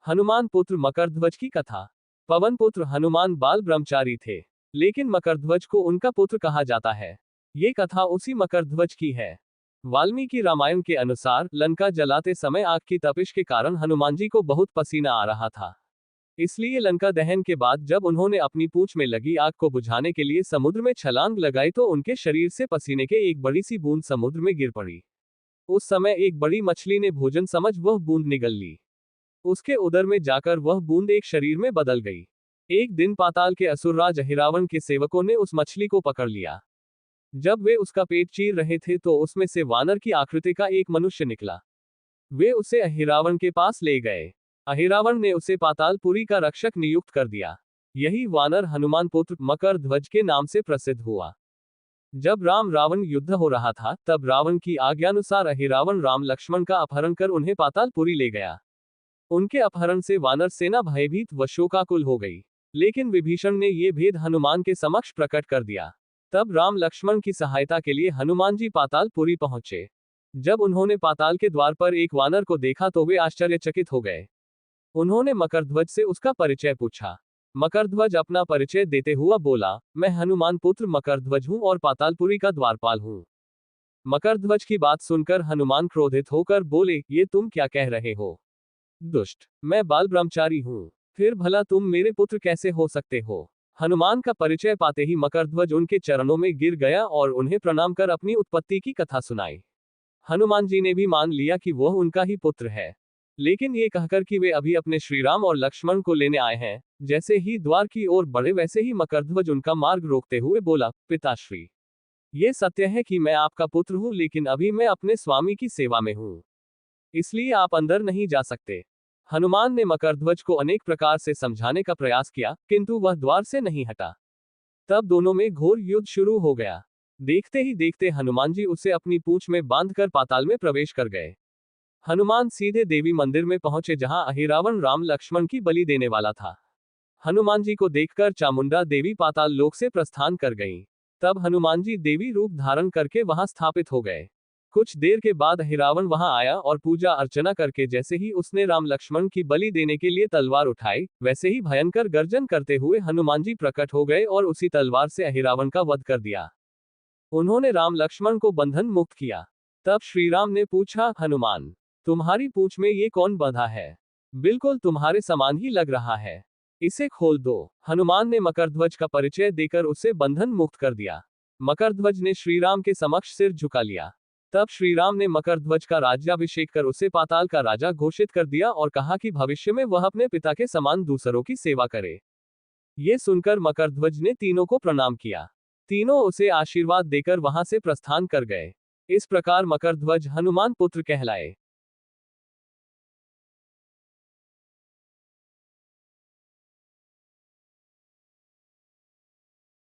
हनुमान पुत्र मकरध्वज की कथा। पवन पुत्र हनुमान बाल ब्रह्मचारी थे, लेकिन मकरध्वज को उनका पुत्र कहा जाता है। ये कथा उसी मकरध्वज की है। वाल्मीकि रामायण के अनुसार लंका जलाते समय आग की तपिश के कारण हनुमान जी को बहुत पसीना आ रहा था। इसलिए लंका दहन के बाद जब उन्होंने अपनी पूंछ में लगी आग को बुझाने के लिए समुद्र में छलांग लगाई तो उनके शरीर से पसीने के एक बड़ी सी बूंद समुद्र में गिर पड़ी। उस समय एक बड़ी मछली ने भोजन समझ वह बूंद निगल ली। उसके उदर में जाकर वह बूंद एक शरीर में बदल गई। एक दिन पाताल के असुरराज अहिरावण के सेवकों ने उस मछली को पकड़ लिया। जब वे उसका पेट चीर रहे थे तो उसमें से वानर की आकृति का एक मनुष्य निकला। वे उसे अहिरावण के पास ले गए। अहिरावण ने उसे पातालपुरी का रक्षक नियुक्त कर दिया। यही वानर हनुमान पुत्र मकरध्वज के नाम से प्रसिद्ध हुआ। जब राम रावण युद्ध हो रहा था तब रावण की आज्ञानुसार अहिरावण राम लक्ष्मण का अपहरण कर उन्हें पातालपुरी ले गया। उनके अपहरण से वानर सेना भयभीत व शोकाकुल हो गई, लेकिन विभीषण ने ये भेद हनुमान के समक्ष प्रकट कर दिया। तब राम लक्ष्मण की सहायता के लिए हनुमान जी पातालपुरी पहुंचे। जब उन्होंने पाताल के द्वार पर एक वानर को देखा तो वे आश्चर्यचकित हो गए। उन्होंने मकरध्वज से उसका परिचय पूछा। मकरध्वज अपना परिचय देते हुआ बोला, मैं हनुमान पुत्र मकरध्वज हूं और पातालपुरी का द्वारपाल हूं। मकरध्वज की बात सुनकर हनुमान क्रोधित होकर बोले, ये तुम क्या कह रहे हो? दुष्ट, मैं बाल ब्रह्मचारी हूं, फिर भला तुम मेरे पुत्र कैसे हो सकते हो? हनुमान का परिचय पाते ही मकरध्वज उनके चरणों में गिर गया और उन्हें प्रणाम कर अपनी उत्पत्ति की कथा सुनाई। हनुमान जी ने भी मान लिया कि वह उनका ही पुत्र है, लेकिन ये कहकर कि वे अभी अपने श्रीराम और लक्ष्मण को लेने आए हैं। जैसे ही द्वार की ओर बढ़े वैसे ही मकरध्वज उनका मार्ग रोकते हुए बोला, पिताश्री, ये सत्य है कि मैं आपका पुत्र हूं, लेकिन अभी मैं अपने स्वामी की सेवा में हूं, इसलिए आप अंदर नहीं जा सकते। हनुमान ने मकरध्वज को अनेक प्रकार से समझाने का प्रयास किया, किंतु वह द्वार से नहीं हटा। तब दोनों में घोर युद्ध शुरू हो गया। देखते ही देखते हनुमान जी उसे अपनी पूंछ में बांधकर पाताल में प्रवेश कर गए। हनुमान सीधे देवी मंदिर में पहुंचे जहां अहिरावण राम लक्ष्मण की बलि देने वाला था। हनुमान जी को देखकर चामुंडा देवी पाताल लोक से प्रस्थान कर गईं। तब हनुमान जी देवी रूप धारण करके वहां स्थापित हो गए। कुछ देर के बाद अहिरावण वहां आया और पूजा अर्चना करके जैसे ही उसने राम लक्ष्मण की बलि देने के लिए तलवार उठाई, वैसे ही भयंकर गर्जन करते हुए हनुमान जी प्रकट हो गए और उसी तलवार से अहिरावण का वध कर दिया। उन्होंने राम लक्ष्मण को बंधन मुक्त किया। तब श्रीराम ने पूछा, हनुमान, तुम्हारी पूंछ में ये कौन बंधा है? बिल्कुल तुम्हारे समान ही लग रहा है, इसे खोल दो। हनुमान ने मकरध्वज का परिचय देकर उसे बंधन मुक्त कर दिया। मकरध्वज ने श्रीराम के समक्ष सिर झुका लिया। तब श्रीराम ने मकरध्वज का राज्याभिषेक कर उसे पाताल का राजा घोषित कर दिया और कहा कि भविष्य में वह अपने पिता के समान दूसरों की सेवा करे। ये सुनकर मकरध्वज ने तीनों को प्रणाम किया। तीनों उसे आशीर्वाद देकर वहां से प्रस्थान कर गए। इस प्रकार मकरध्वज हनुमान पुत्र कहलाए।